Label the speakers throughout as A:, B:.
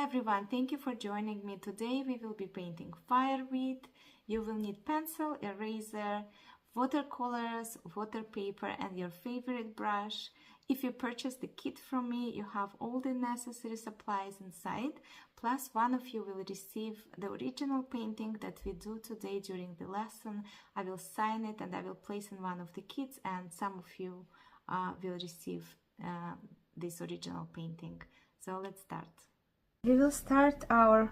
A: everyone, thank you for joining me. Today we will be painting fireweed. You will need pencil, eraser, watercolors, water paper and your favorite brush. If you purchase the kit from me, you have all the necessary supplies inside, plus one of you will receive the original painting that we do today during the lesson. I will sign it and I will place in one of the kits, and some of you will receive this original painting. So let's start. We will start our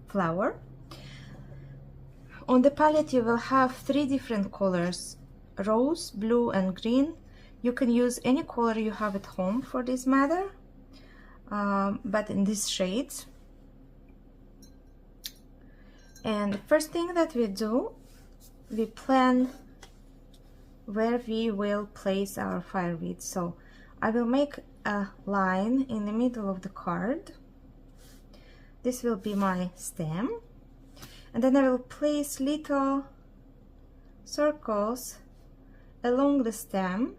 A: flower. On the palette you will have 3 different colors: rose, blue and green. You can use any color you have at home for this matter, but in these shades. And the first thing that we do, we plan where we will place our fireweed. So I will make a line in the middle of the card. This will be my stem, and then I will place little circles along the stem,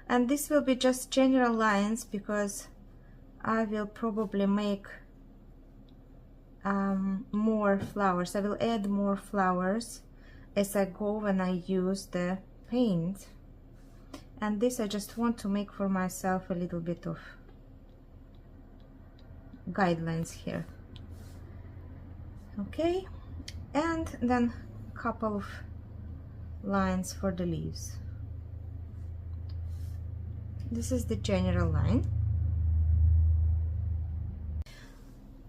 A: and this will be just general lines because I will probably make more flowers. I will add more flowers as I go when I use the paint. And this I just want to make for myself a little bit of guidelines here. Okay, and then a couple of lines for the leaves. This is the general line.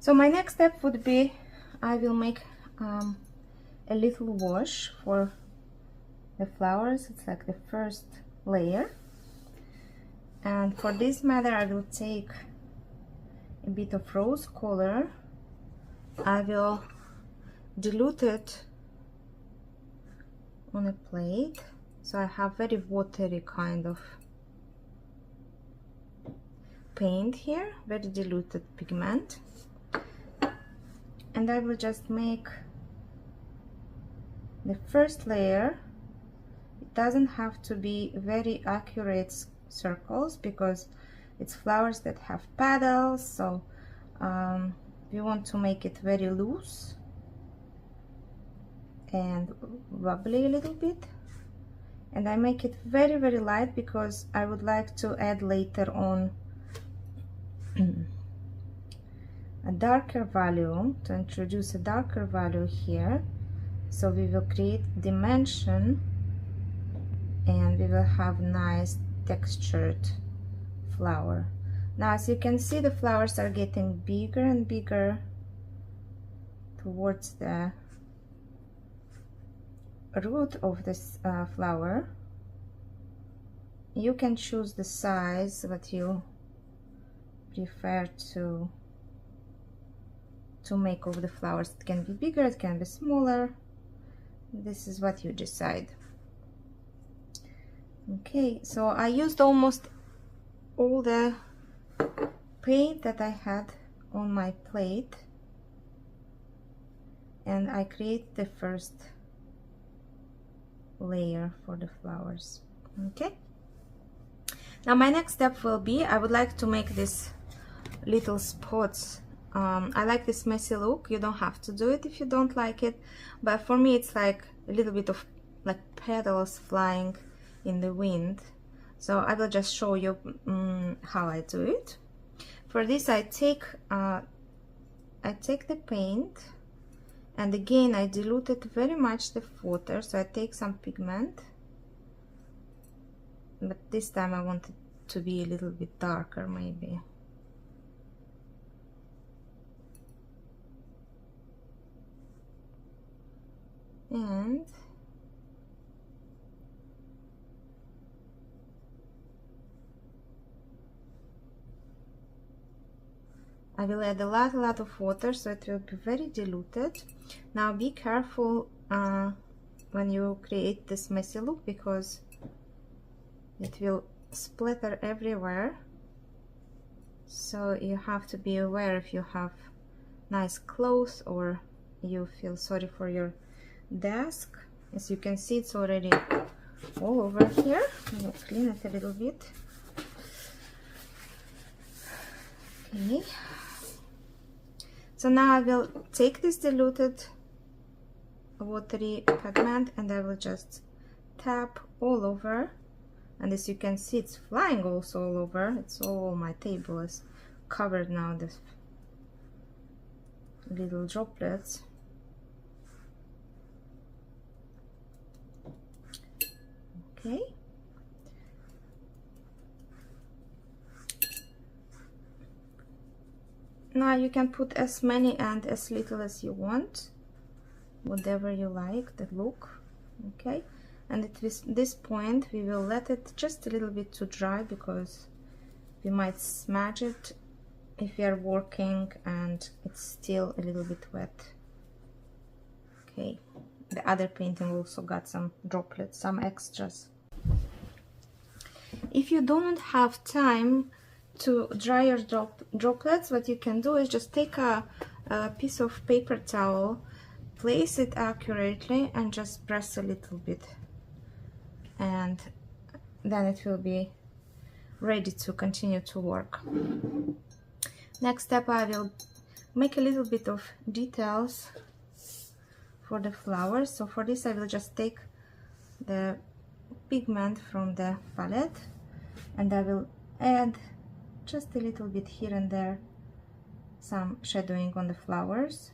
A: So my next step would be, I will make a little wash for the flowers. It's like the first layer, and for this matter I will take a bit of rose color. I will dilute it on a plate, so I have very watery kind of paint here, very diluted pigment, and I will just make the first layer. It doesn't have to be very accurate circles because it's flowers that have petals, so we want to make it very loose and wobbly a little bit. And I make it very, very light because I would like to add later on a darker value, to introduce a darker value here. So we will create dimension and we will have nice textured flower. Now as you can see, the flowers are getting bigger and bigger towards the root of this flower. You can choose the size that you prefer to make of the flowers. It can be bigger, it can be smaller. This is what you decide. Okay, so I used almost all the paint that I had on my plate, and I create the first layer for the flowers. Okay, now my next step will be, I would like to make these little spots. I like this messy look. You don't have to do it if you don't like it, but for me it's like a little bit of like petals flying in the wind. So I will just show you how I do it. For this I take the paint, and again I dilute it very much with water. So I take some pigment, but this time I want it to be a little bit darker maybe. And I will add a lot of water, so it will be very diluted. Now be careful when you create this messy look, because it will splatter everywhere. So you have to be aware if you have nice clothes or you feel sorry for your desk. As you can see, it's already all over here. I will clean it a little bit. Okay. So now I will take this diluted watery pigment and I will just tap all over, and as you can see it's flying also all over. It's all, my table is covered now, this little droplets. Okay. Now you can put as many and as little as you want, whatever you like the look. Okay, and at this point we will let it just a little bit to dry, because we might smudge it if we are working and it's still a little bit wet. Okay, the other painting also got some droplets, some extras. If you don't have time to dry your droplets, what you can do is just take a piece of paper towel, place it accurately and just press a little bit, and then it will be ready to continue to work. Next step, I will make a little bit of details for the flowers. So for this I will just take the pigment from the palette and I will add just a little bit here and there, some shadowing on the flowers.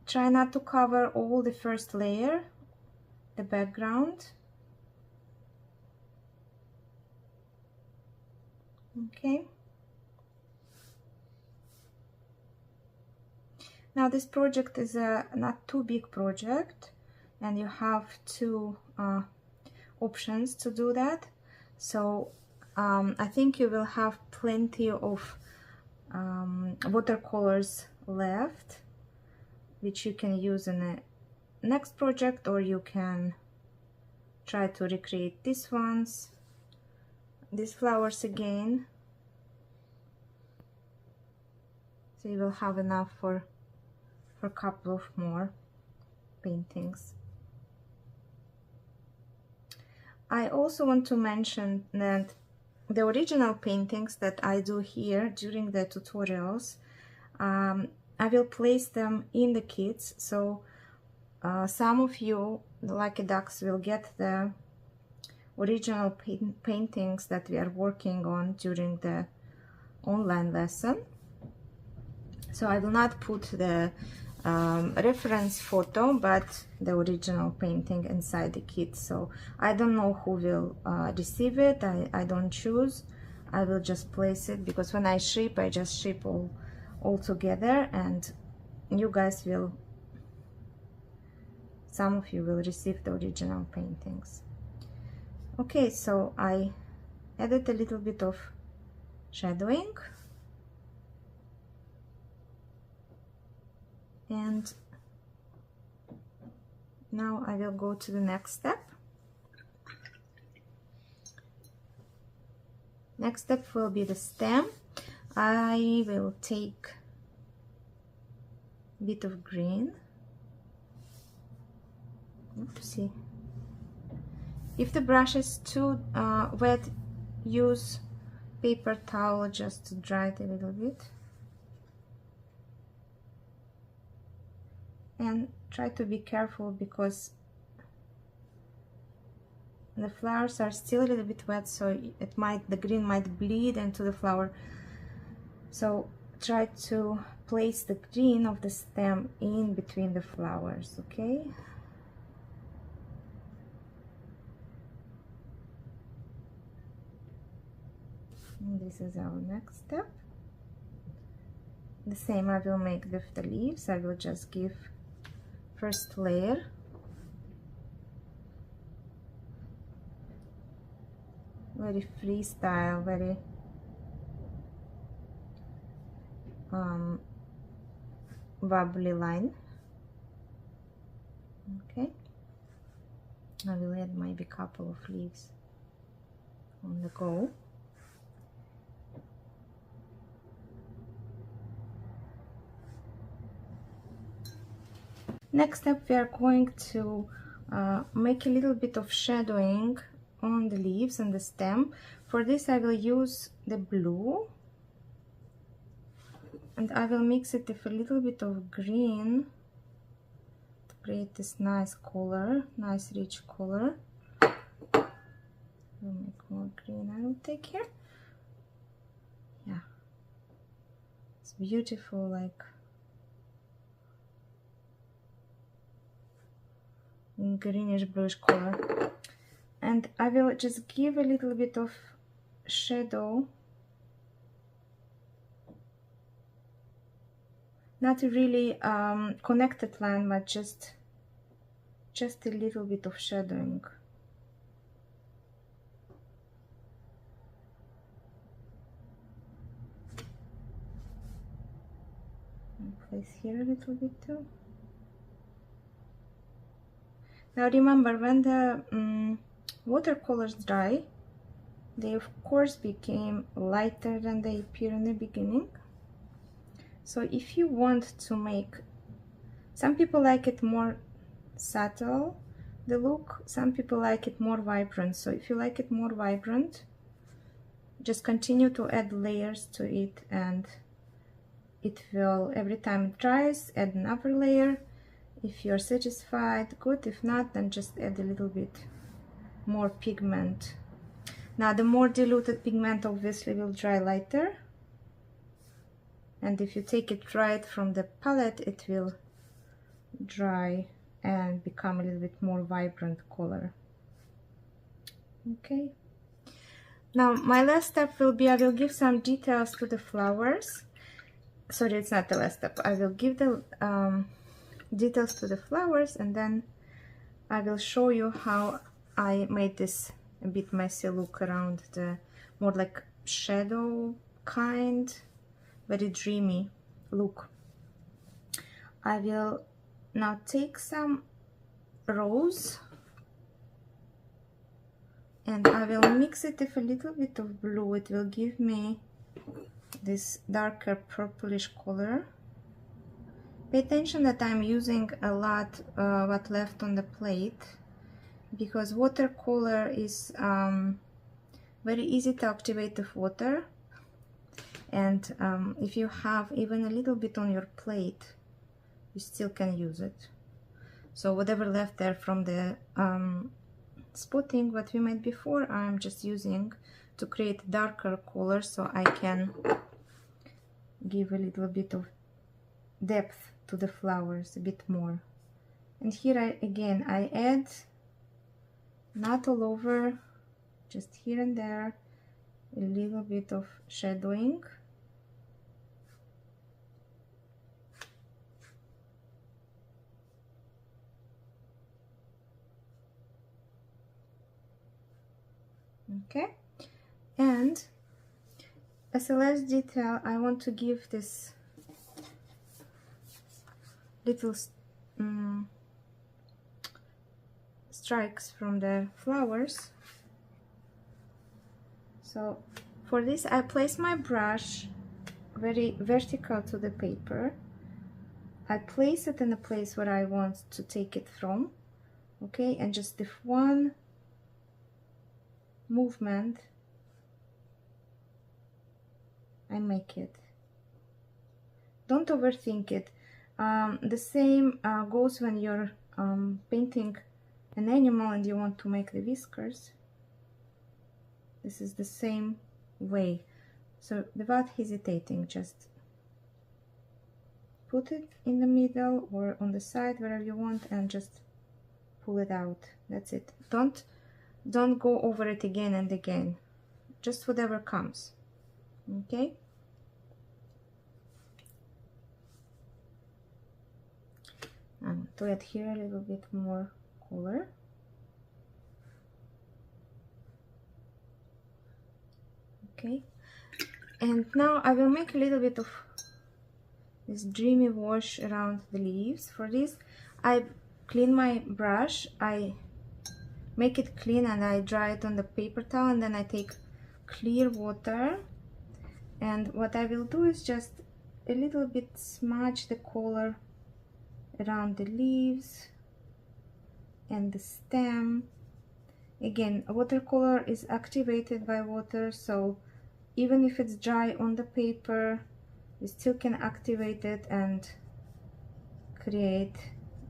A: Try not to cover all the first layer, the background. Okay. Now this project is a not too big project, and you have two options to do that. So I think you will have plenty of watercolors left, which you can use in the next project, or you can try to recreate these ones, these flowers again. So you will have enough for a couple of more paintings. I also want to mention that the original paintings that I do here during the tutorials, I will place them in the kits, so some of you, the lucky ducks, will get the original paintings that we are working on during the online lesson. So I will not put the reference photo, but the original painting inside the kit. So I don't know who will receive it. I don't choose. I will just place it, because when I ship, I just ship all together, and you guys will, some of you will receive the original paintings. Okay, so I added a little bit of shadowing, and now I will go to the next step. Next step will be the stem. I will take a bit of green. Oopsie. If the brush is too wet, use paper towel just to dry it a little bit. And try to be careful, because the flowers are still a little bit wet, so the green might bleed into the flower. So try to place the green of the stem in between the flowers, okay? And this is our next step. The same I will make with the leaves. I will just give first layer, very freestyle, very bubbly line. Okay, I will add maybe a couple of leaves on the go. Next step, we are going to make a little bit of shadowing on the leaves and the stem. For this I will use the blue, and I will mix it with a little bit of green to create this nice color, nice rich color. I'll make more green. I will take here. Yeah, it's beautiful, like greenish bluish color. And I will just give a little bit of shadow, not really connected line, but just a little bit of shadowing. Place here a little bit too. Now remember, when the watercolors dry, they of course became lighter than they appear in the beginning. So if you want to make, some people like it more subtle, the look, some people like it more vibrant. So if you like it more vibrant, just continue to add layers to it, and it will, every time it dries, add another layer. If you're satisfied, good. If not, then just add a little bit more pigment. Now the more diluted pigment obviously will dry lighter, and if you take it right from the palette, it will dry and become a little bit more vibrant color. Okay, now my last step will be, I will give some details to the flowers. Sorry, it's not the last step. I will give the details to the flowers, and then I will show you how I made this a bit messy look around the more like shadow kind, very dreamy look. I will now take some rose and I will mix it with a little bit of blue. It will give me this darker purplish color. Pay attention that I'm using a lot what left on the plate, because watercolor is very easy to activate with water, and if you have even a little bit on your plate, you still can use it. So whatever left there from the spotting what we made before, I'm just using to create darker color, so I can give a little bit of depth to the flowers, a bit more. And here I add, not all over, just here and there, a little bit of shadowing. Okay, and as a last detail, I want to give this little strikes from the flowers. So for this, I place my brush very vertical to the paper. I place it in a place where I want to take it from, okay, and just with one movement I make it. Don't overthink it. The same goes when you're painting an animal and you want to make the whiskers. This is the same way. So without hesitating, just put it in the middle or on the side, wherever you want, and just pull it out. That's it. Don't go over it again and again. Just whatever comes. Okay? And to add here a little bit more color. Okay, and now I will make a little bit of this dreamy wash around the leaves. For this, I clean my brush, I make it clean and I dry it on the paper towel, and then I take clear water, and what I will do is just a little bit smudge the color around the leaves and the stem Again, watercolor is activated by water, so even if it's dry on the paper, you still can activate it and create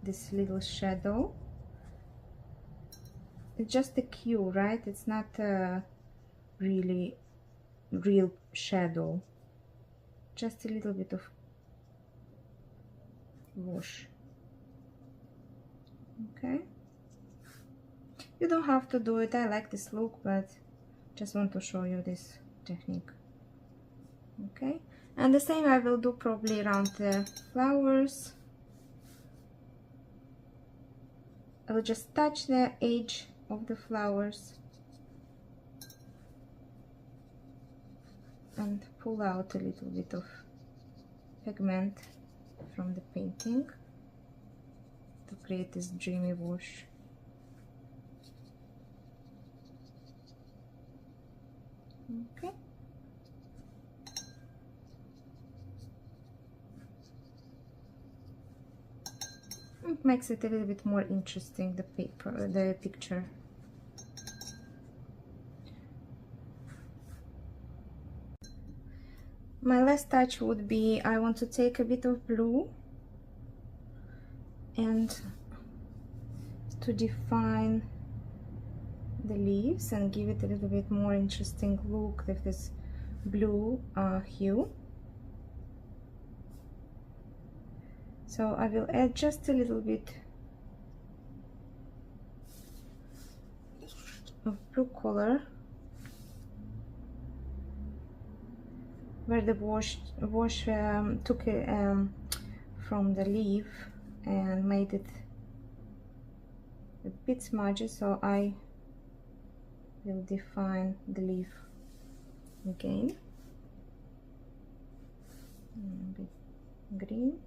A: this little shadow. It's just a cue, right? It's not a really real shadow, just a little bit of wash. Okay, you don't have to do it. I like this look, but just want to show you this technique. Okay, and the same I will do probably around the flowers. I will just touch the edge of the flowers and pull out a little bit of pigment from the painting to create this dreamy wash. Okay. It makes it a little bit more interesting, the paper, the picture. My last touch would be, I want to take a bit of blue and to define the leaves and give it a little bit more interesting look with this blue hue. So I will add just a little bit of blue color where the wash took from the leaf and made it a bit smudgy, so I will define the leaf again. A bit green.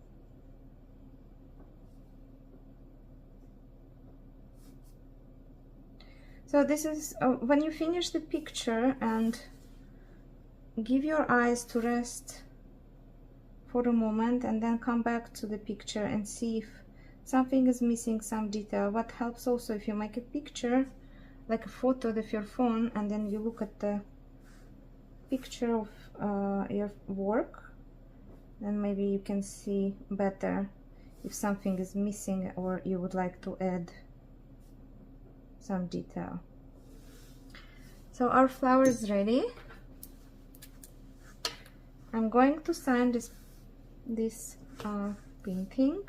A: So this is when you finish the picture, and give your eyes to rest for a moment and then come back to the picture and see if something is missing, some detail. What helps also, if you make a picture like a photo with your phone and then you look at the picture of your work, then maybe you can see better if something is missing or you would like to add some detail. So our flower is ready. I'm going to sign this painting,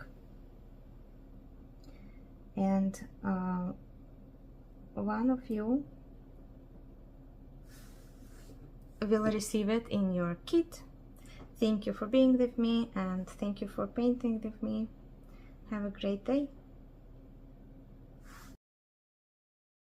A: and one of you will receive it in your kit. Thank you for being with me, and thank you for painting with me. Have a great day.